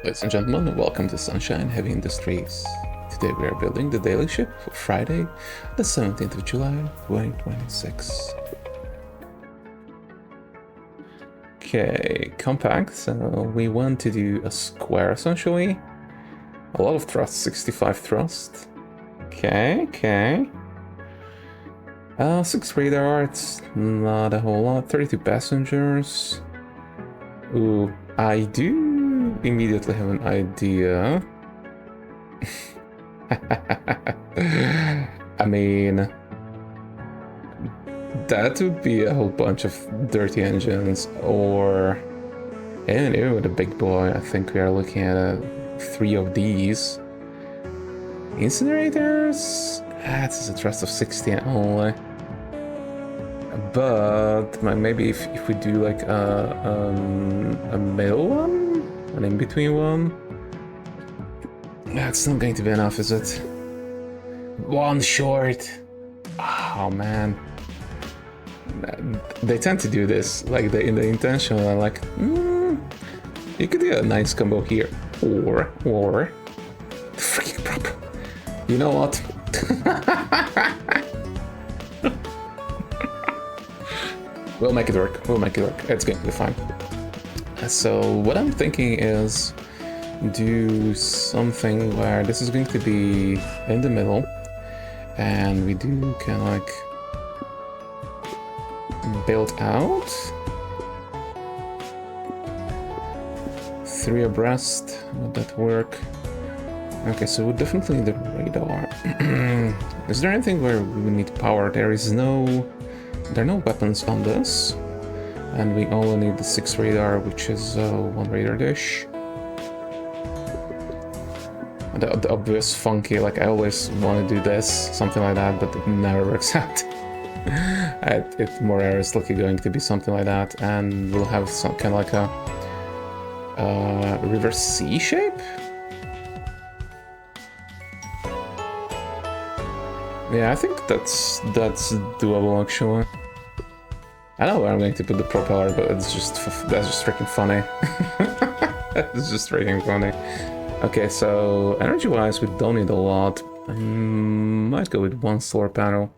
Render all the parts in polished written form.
Ladies and gentlemen, welcome to Sunshine Heavy Industries. Today we are building the daily ship for Friday, the 17th of July, 2026. Okay, compact, so we want to do a square essentially. A lot of thrust, 65 thrust. Okay. 6 radar, it's not a whole lot, 32 passengers. Ooh, I do immediately have an idea. I mean, that would be a whole bunch of dirty engines, or even with a big boy, I think we are looking at 3 of these. Incinerators? That's a thrust of 60 only. But maybe if we do like a middle one, an in-between one, that's not going to be enough, is it? One short. Oh man, they tend to do this, like in the intentional, like you could do a nice combo here, or freaking prop. You know what? We'll make it work. It's going to be fine. So what I'm thinking is do something where this is going to be in the middle, and we do kind of like build out 3 abreast. Would that work? Okay, so we definitely need the radar. Is there anything where we need power? There are no weapons on this, and we only need the 6 radar, which is 1 radar dish. The obvious funky, like I always want to do this, something like that, but it never works out. It's more realistically going to be something like that, and we'll have some kind of like a reverse C shape. Yeah, I think that's doable actually. I know where I'm going to put the propeller, but that's just freaking funny. It's just freaking funny. Okay, so energy-wise, we don't need a lot. I might go with 1 solar panel.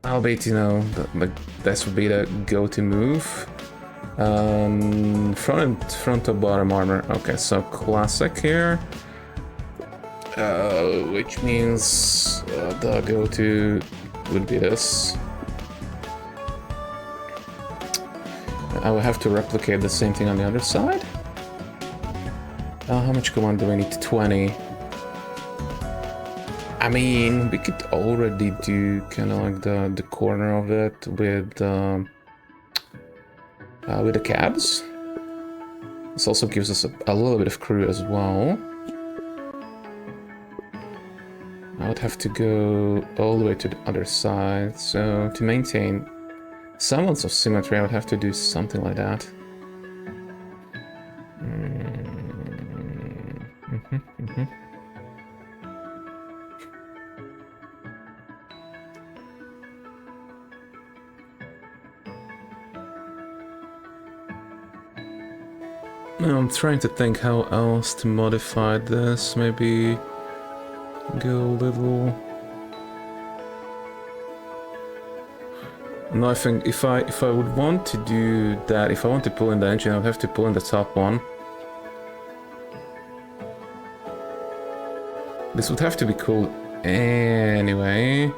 Albeit, this would be the go-to move. Front to bottom armor. Okay, so classic here. Which means the go-to would be this. I will have to replicate the same thing on the other side. How much command do I need? 20. I mean, we could already do kind of like the corner of it with the cabs. This also gives us a little bit of crew as well. I would have to go all the way to the other side, so to maintain semblance of symmetry I would have to do something like that. Now I'm trying to think how else to modify this, maybe go a little... No, I think if I would want to do that, if I want to pull in the engine, I would have to pull in the top one. This would have to be cool anyway.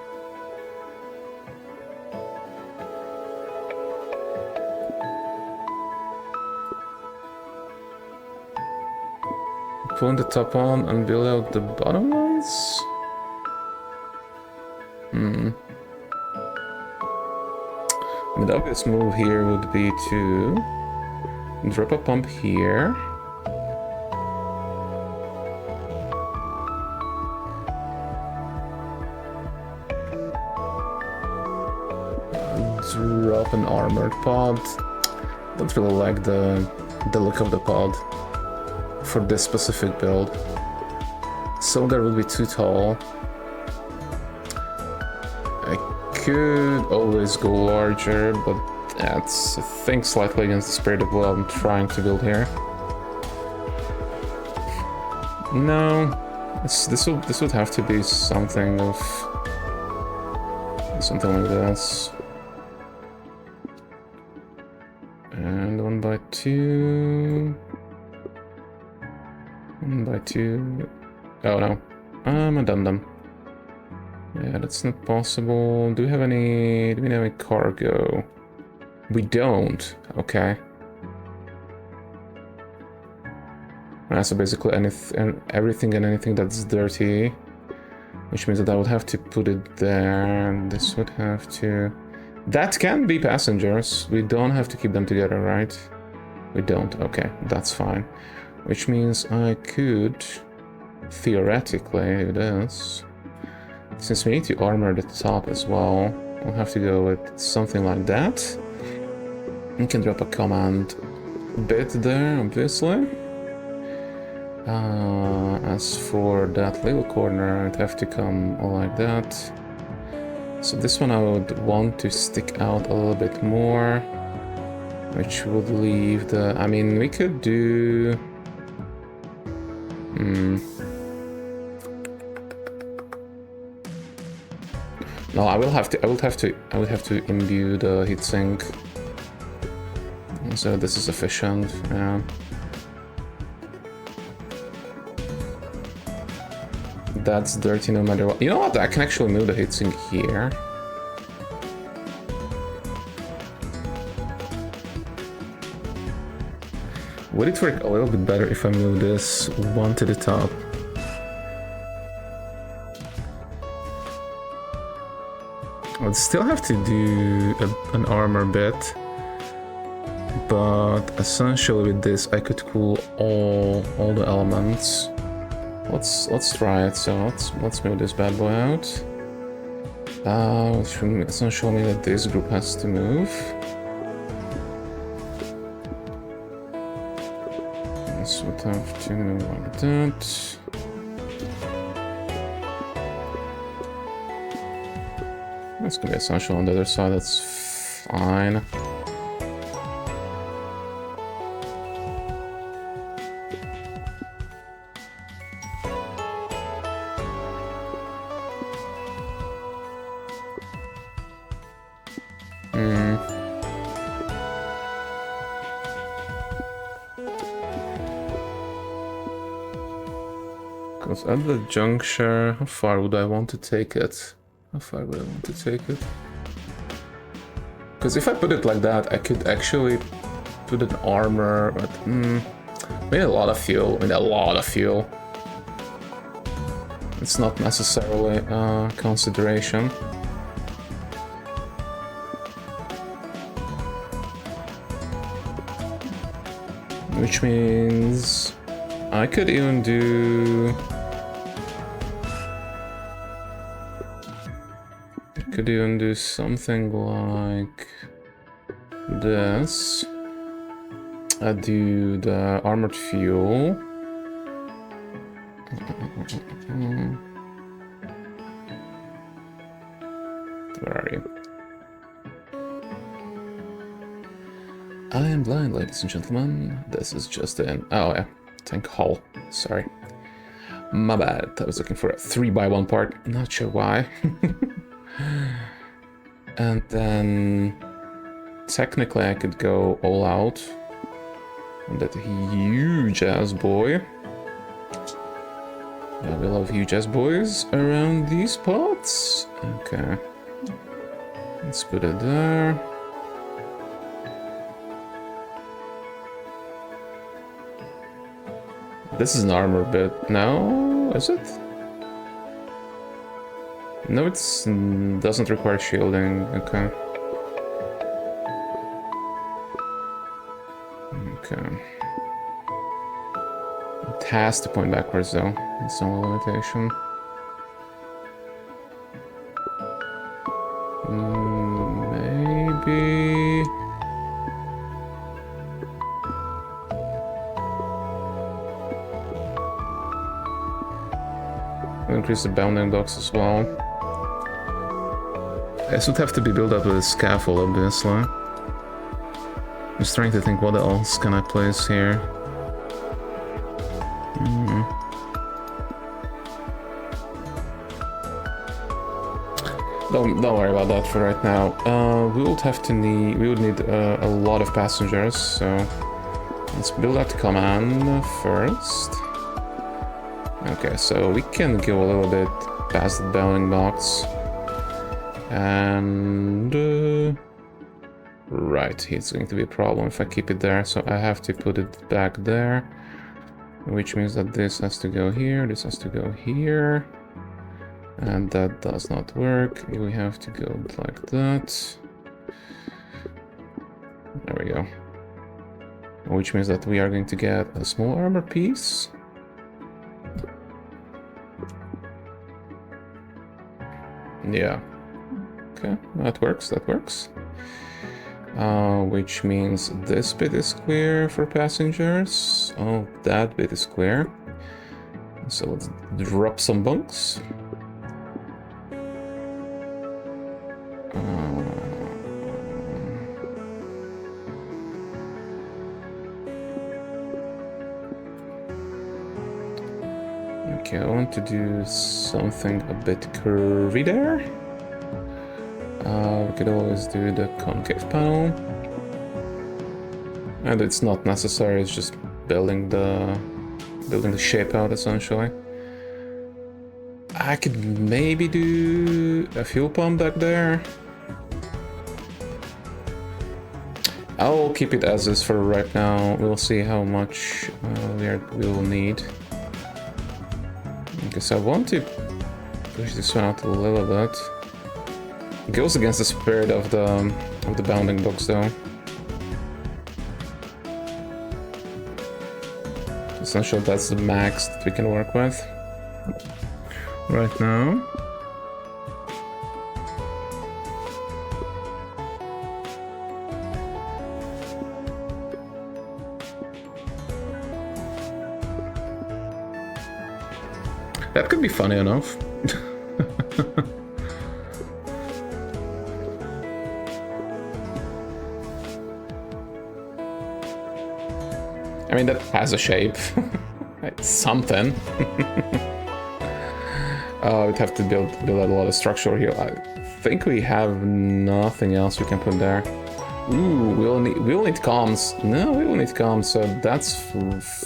Pull in the top one and build out the bottom ones? The obvious move here would be to drop a pump here. Drop an armored pod. Don't really like the look of the pod for this specific build. Cylinder would be too tall. I could always go larger, but that's, I think, slightly against the spirit of what I'm trying to build here. No, this would have to be something of something like this. And 1x2. 1x2. Oh no, I'm a dum-dum. Yeah, that's not possible. Do we have any cargo? We don't. Okay. So basically everything and anything that's dirty, which means that I would have to put it there, and this would have to... That can be passengers. We don't have to keep them together, right? We don't. Okay, that's fine. Which means I could theoretically do this. Since we need to armor the top as well, we'll have to go with something like that. We can drop a command bit there, obviously. As for that little corner, it'd have to come like that. So this one I would want to stick out a little bit more, which would leave the... I mean, we could do... No, I would have to imbue the heatsink. So this is efficient, yeah. That's dirty no matter what. You know what? I can actually move the heatsink here. Would it work a little bit better if I move this one to the top? I would still have to do an armor bit, but essentially with this I could cool all the elements. Let's try it. So let's move this bad boy out. Which will essentially mean that this group has to move. This would have to move like that. That's gonna be essential on the other side. That's fine. Because at the juncture, how far would I want to take it? How far would I want to take it? Because if I put it like that, I could actually put an armor, but we need a lot of fuel. We need a lot of fuel. It's not necessarily a consideration. Which means I could even do... Could even do something like this. I do the armored fuel. Where are you? I am blind, ladies and gentlemen. This is just an... Oh yeah, tank hull. Sorry. My bad. I was looking for a 3x1 part. Not sure why. And then technically I could go all out on that huge ass boy. Yeah, we love huge ass boys around these parts. Okay, let's put it there. This is an armor bit. No, is it? No, it doesn't require shielding. Okay. Okay. It has to point backwards though. It's no limitation. Maybe... I'll increase the bounding docks as well. This would have to be built up with a scaffold, obviously. I'm just trying to think what else can I place here. Don't worry about that for right now. We would need a lot of passengers, so let's build out the command first. Okay, so we can go a little bit past the bounding box. And right, it's going to be a problem if I keep it there, so I have to put it back there, which means that this has to go here, this has to go here, and that does not work. We have to go like that. There we go. Which means that we are going to get a small armor piece. Yeah. Okay, that works, that works. Which means this bit is square for passengers. Oh, that bit is square. So let's drop some bunks. Okay, I want to do something a bit curvy there. We could always do the concave panel. And it's not necessary, it's just building the shape out essentially. I could maybe do a fuel pump back there. I'll keep it as is for right now. We'll see how much we will need. Okay, so I want to push this one out a little bit. It goes against the spirit of the bounding box though. Essentially that's the max that we can work with right now. That could be funny enough. I mean, that has a shape. It's something. We'd have to build a lot of structure here. I think we have nothing else we can put there. Ooh, we'll need comms. No, we will need comms, so that's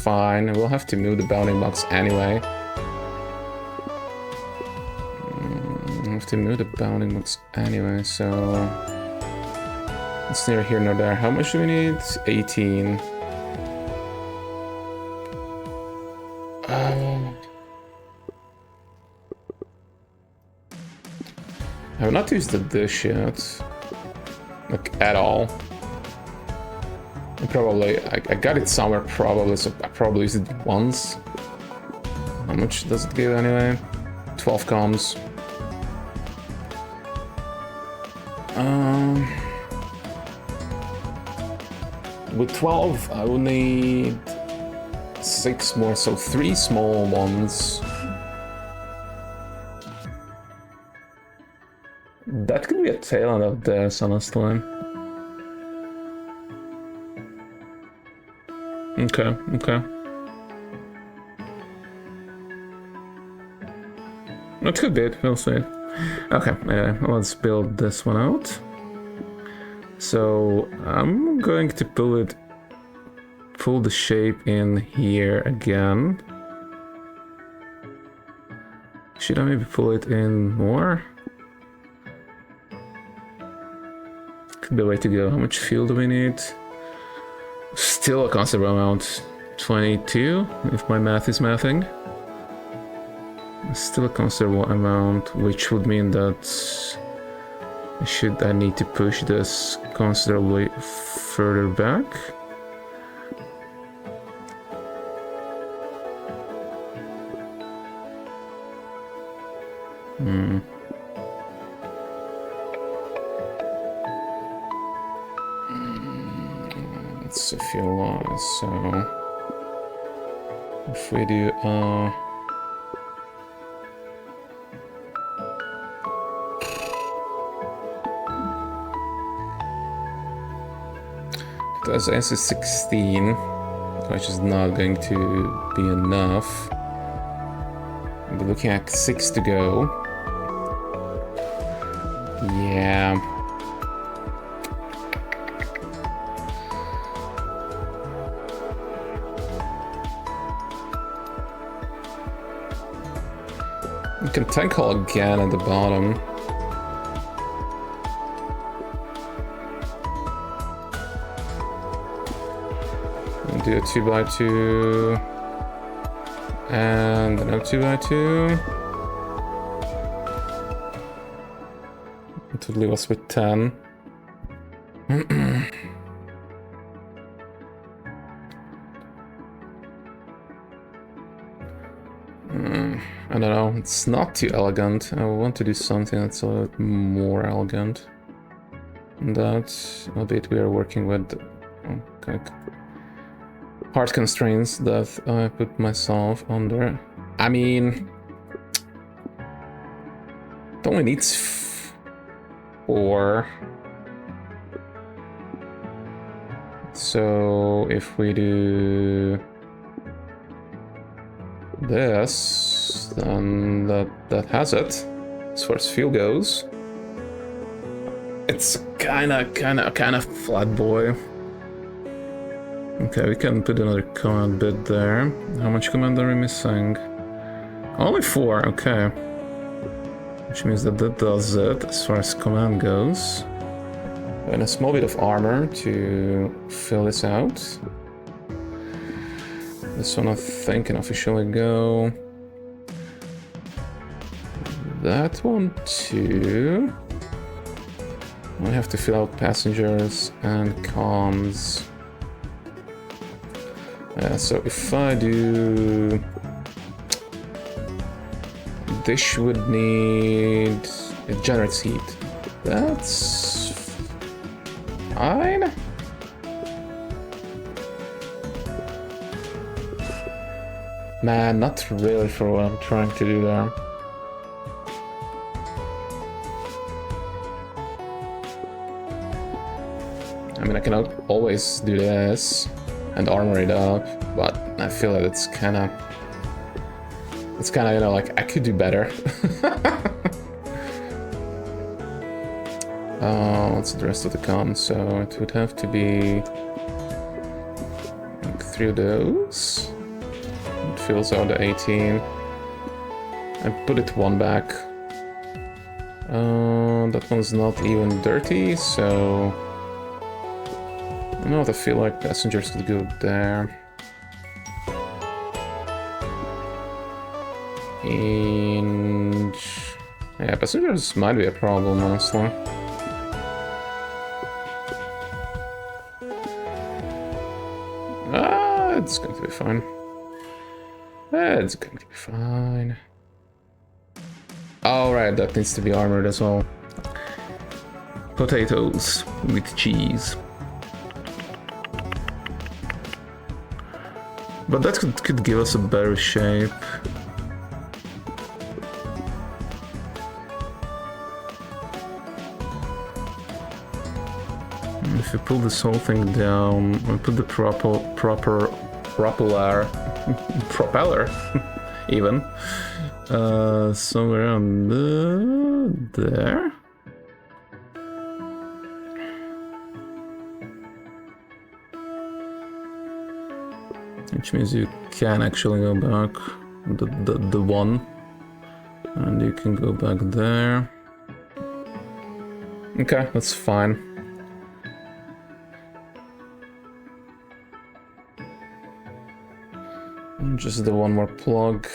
fine. We'll have to move the bounding box anyway. We'll have to move the bounding box anyway, so it's neither here nor there. How much do we need? 18. I have not used the dish yet, like at all. And probably, I got it somewhere probably, so I probably used it once. How much does it give anyway? 12 comms. With 12, I will need 6 more, so 3 small ones. That could be a tail end of this, honestly. Okay, okay. That could be it, we'll see. Okay, let's build this one out. So I'm going to pull the shape in here again. Should I maybe pull it in more? Could be a way to go. How much fuel do we need? Still a considerable amount. 22, if my math is mathing. Still a considerable amount, which would mean that I need to push this considerably further back. It's a fuel loss, so if we do That's NC16, which is not going to be enough. We're looking at 6 to go. Yeah. You can tank hull again at the bottom. And do a 2x2. And another 2x2. It would leave us with 10. I don't know, it's not too elegant. I want to do something that's a little more elegant. And that, albeit we are working with hard constraints that I put myself under. I mean, it only needs 4. So if we do this, then that has it. As far as fuel goes, it's kind of flat boy. Okay, we can put another command bit there. How much command are we missing? Only 4. Okay, which means that does it as far as command goes. And a small bit of armor to fill this out. This one I think can officially go. That one too. I have to fill out passengers and comms. So if I do... This would need... It generates heat. That's... fine. Man, not really for what I'm trying to do there. I mean, I can always do this and armor it up, but I feel that it's kind of, you know, like I could do better. What's the rest of the con? So it would have to be like 3 of those. It fills out the 18. I put it 1 back. That one's not even dirty, so I don't know if I feel like passengers could go there. And yeah, passengers might be a problem, honestly. It's going to be fine. It's going to be fine. Alright, that needs to be armored as well. Potatoes with cheese. But that could give us a better shape. If we pull this whole thing down and put the propeller even somewhere on there. Which means you can actually go back the 1, and you can go back there. Okay, that's fine. Just the 1 more plug.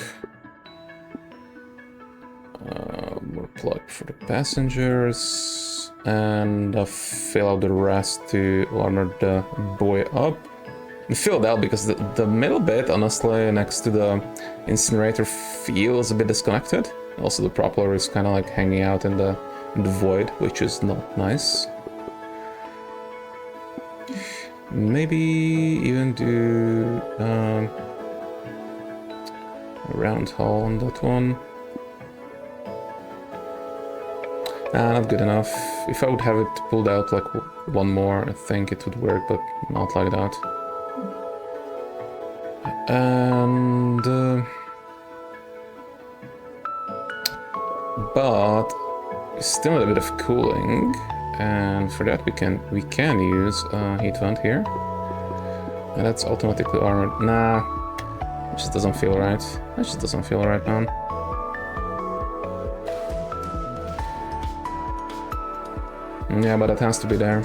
More plug for the passengers. And I'll fill out the rest to armor the boy up. And fill it out because the middle bit, honestly, next to the incinerator feels a bit disconnected. Also, the propeller is kind of like hanging out in the void, which is not nice. Maybe even do a round hull on that one. Not good enough. If I would have it pulled out like 1 more, I think it would work, but not like that. And but still a bit of cooling, and for that we can use a heat vent here. And that's automatically armored. Nah, it just doesn't feel right. It just doesn't feel right, man. Yeah, but it has to be there.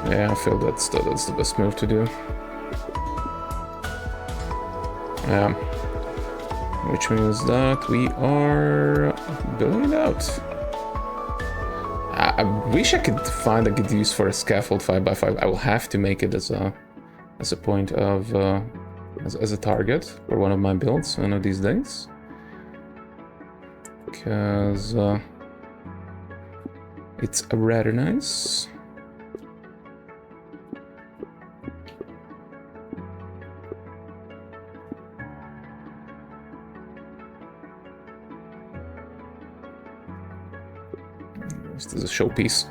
Yeah, I feel that's the best move to do. Yeah. Which means that we are building it out. I wish I could find a good use for a scaffold 5x5. I will have to make it as a point of as a target for one of my builds one of these days, because it's rather nice. This is a showpiece.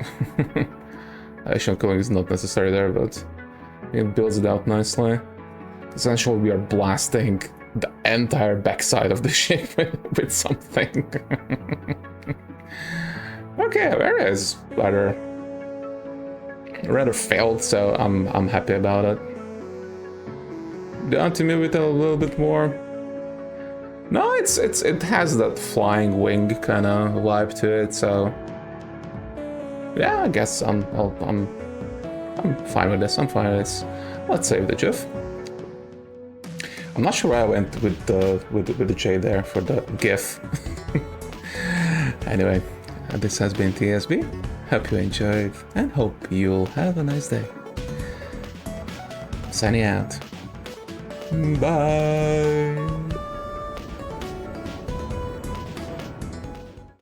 Additional cooling is not necessary there, but it builds it out nicely. Essentially, we are blasting the entire backside of the ship with something. Okay, there is rather failed, so I'm happy about it. Do I want to move it a little bit more? No, it has that flying wing kind of vibe to it, so yeah, I guess I'm fine with this. I'm fine with this. Let's save the GIF. I'm not sure why I went with the J there for the GIF. Anyway, this has been TSB. Hope you enjoyed and hope you'll have a nice day. Signing out. Bye.